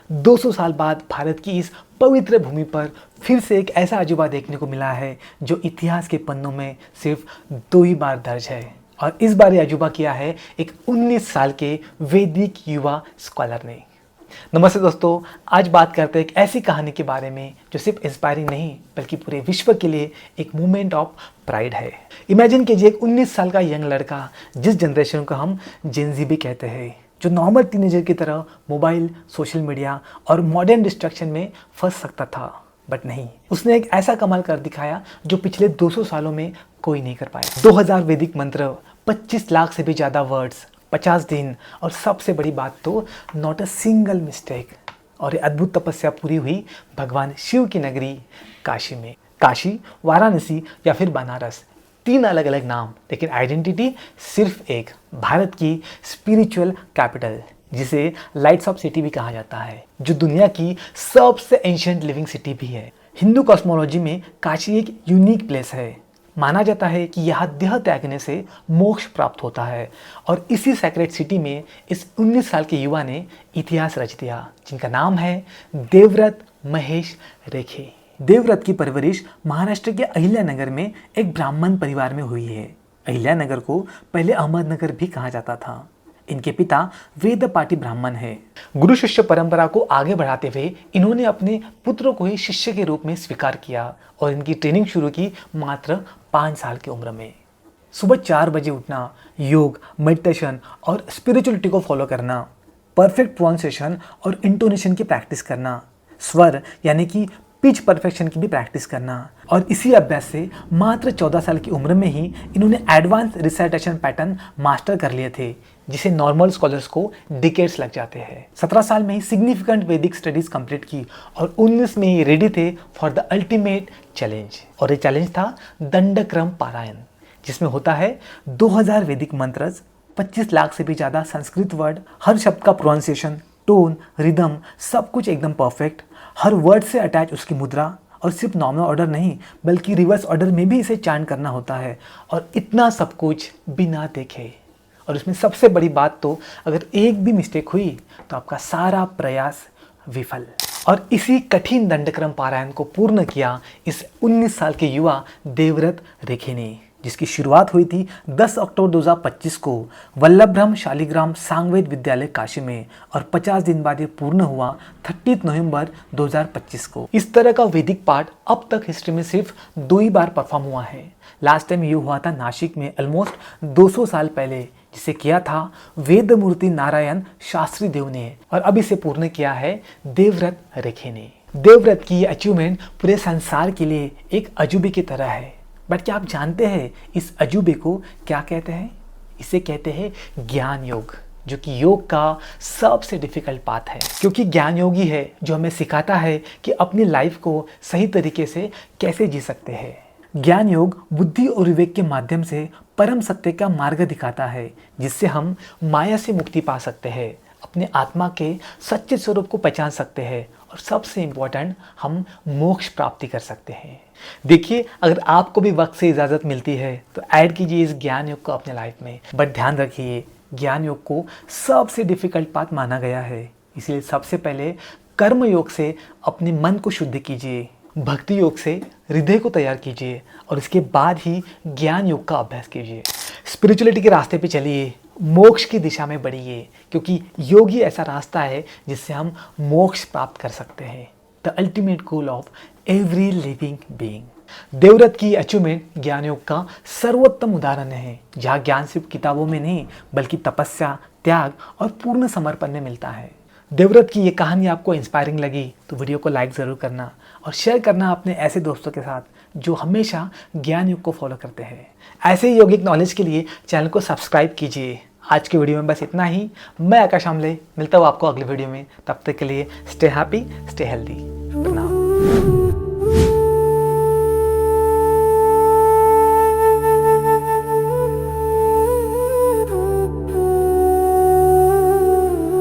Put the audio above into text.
200 साल बाद भारत की इस पवित्र भूमि पर फिर से एक ऐसा अजूबा देखने को मिला है जो इतिहास के पन्नों में सिर्फ 2 ही बार दर्ज है। और इस बार ये अजूबा किया है एक 19 साल के वैदिक युवा स्कॉलर ने। नमस्ते दोस्तों, आज बात करते हैं एक ऐसी कहानी के बारे में जो सिर्फ इंस्पायरिंग नहीं बल्कि पूरे विश्व के लिए एक मूवमेंट ऑफ प्राइड है। इमेजिन कीजिए एक 19 साल का यंग लड़का, जिस जनरेशन को हम जेनजी भी कहते हैं, जो नॉर्मल टीनेजर की तरह मोबाइल, सोशल मीडिया और मॉडर्न डिस्ट्रैक्शन में फंस सकता था। बट नहीं, उसने एक ऐसा कमाल कर दिखाया जो पिछले 200 सालों में कोई नहीं कर पाया। 2000 वैदिक मंत्र, 25 लाख से भी ज़्यादा वर्ड्स, 50 दिन और सबसे बड़ी बात तो नॉट अ सिंगल मिस्टेक। और ये अद्भुत तपस्या पूरी हुई भगवान शिव की नगरी काशी में। काशी, वाराणसी या फिर बनारस, 3 अलग अलग नाम, लेकिन आइडेंटिटी सिर्फ एक, भारत की स्पिरिचुअल कैपिटल, जिसे लाइट्स ऑफ सिटी भी कहा जाता है, जो दुनिया की सबसे एंशिएंट लिविंग सिटी भी है। हिंदू कॉस्मोलॉजी में काशी एक यूनिक प्लेस है। माना जाता है कि यहाँ देह त्यागने से मोक्ष प्राप्त होता है। और इसी सैक्रेड सिटी में इस 19 साल के युवा ने इतिहास रच दिया, जिनका नाम है देवव्रत महेश रेखे। देवव्रत की परवरिश महाराष्ट्र के अहिल्यानगर में एक ब्राह्मण परिवार में हुई है। अहिल्यानगर को पहले अहमदनगर भी कहा जाता था। इनके पिता वेद पाठी ब्राह्मण हैं। गुरु शिष्य परंपरा को आगे बढ़ाते हुए इन्होंने अपने पुत्र को ही शिष्य के रूप में स्वीकार किया और इनकी ट्रेनिंग शुरू की मात्र 5 साल की उम्र में। सुबह 4 बजे उठना, योग, मेडिटेशन और स्पिरिचुअलिटी को फॉलो करना, परफेक्ट प्रोनाउंसिएशन और इंटोनेशन की प्रैक्टिस करना, स्वर यानी कि पिच परफेक्शन की भी प्रैक्टिस करना। और इसी अभ्यास से मात्र 14 साल की उम्र में ही इन्होंने एडवांस रिसाइटेशन पैटर्न मास्टर कर लिए थे, जिसे नॉर्मल स्कॉलर्स को डिकेड्स लग जाते हैं। 17 साल में ही सिग्निफिकेंट वैदिक स्टडीज कंप्लीट की और 19 में ही रेडी थे फॉर द अल्टीमेट चैलेंज। और ये चैलेंज था दंडक्रम पारायण, जिसमें होता है 2000 वैदिक मंत्र, 25 लाख से भी ज़्यादा संस्कृत वर्ड, हर शब्द का प्रोनाउंसिएशन, टोन, रिदम, सब कुछ एकदम परफेक्ट, हर वर्ड से अटैच उसकी मुद्रा, और सिर्फ नॉर्मल ऑर्डर नहीं बल्कि रिवर्स ऑर्डर में भी इसे चांट करना होता है। और इतना सब कुछ बिना देखे। और इसमें सबसे बड़ी बात तो, अगर एक भी मिस्टेक हुई तो आपका सारा प्रयास विफल। और इसी कठिन दंडक्रम पारायण को पूर्ण किया इस 19 साल के युवा देवव्रत रेखे ने, जिसकी शुरुआत हुई थी 10 अक्टूबर 2025 को वल्लभराम शालिग्राम सांगवेद विद्यालय काशी में। और 50 दिन बाद ये पूर्ण हुआ 30 नवंबर 2025 को। इस तरह का वैदिक पाठ अब तक हिस्ट्री में सिर्फ 2 ही बार परफॉर्म हुआ है। लास्ट टाइम ये हुआ था नासिक में ऑलमोस्ट 200 साल पहले, जिसे किया था वेदमूर्ति नारायण शास्त्री देव ने। और अब इसे पूर्ण किया है देवव्रत रेखे ने। देवव्रत की ये अचीवमेंट पूरे संसार के लिए एक अजूबे की तरह है। बट क्या आप जानते हैं इस अजूबे को क्या कहते हैं? इसे कहते हैं ज्ञान योग, जो कि योग का सबसे डिफिकल्ट पाथ है, क्योंकि ज्ञान योगी है जो हमें सिखाता है कि अपनी लाइफ को सही तरीके से कैसे जी सकते हैं। ज्ञान योग बुद्धि और विवेक के माध्यम से परम सत्य का मार्ग दिखाता है, जिससे हम माया से मुक्ति पा सकते हैं, अपने आत्मा के सच्चे स्वरूप को पहचान सकते हैं और सबसे इम्पोर्टेंट, हम मोक्ष प्राप्ति कर सकते हैं। देखिए, अगर आपको भी वक्त से इजाज़त मिलती है तो ऐड कीजिए इस ज्ञान योग को अपने लाइफ में। बट ध्यान रखिए, ज्ञान योग को सबसे डिफिकल्ट पाथ माना गया है, इसलिए सबसे पहले कर्म योग से अपने मन को शुद्ध कीजिए, भक्ति योग से हृदय को तैयार कीजिए और इसके बाद ही ज्ञान योग का अभ्यास कीजिए। स्पिरिचुअलिटी के रास्ते पे चलिए, मोक्ष की दिशा में बढ़िए, क्योंकि योग ही ऐसा रास्ता है जिससे हम मोक्ष प्राप्त कर सकते हैं। The ultimate goal of every living being. Devvrat की अचीवमेंट ज्ञान योग का सर्वोत्तम उदाहरण है, जहाँ ज्ञान सिर्फ किताबों में नहीं बल्कि तपस्या, त्याग और पूर्ण समर्पण में मिलता है। देवव्रत की ये कहानी आपको इंस्पायरिंग लगी तो वीडियो को लाइक ज़रूर करना और शेयर करना अपने ऐसे दोस्तों के साथ जो हमेशा ज्ञान योग को फॉलो करते हैं। ऐसे ही योगिक नॉलेज के लिए चैनल को सब्सक्राइब कीजिए। आज के वीडियो में बस इतना ही। मैं आकाश आमले, मिलता हूँ आपको अगले वीडियो में। तब तक के लिए स्टे हैप्पी, स्टे हेल्दी। प्रणाम।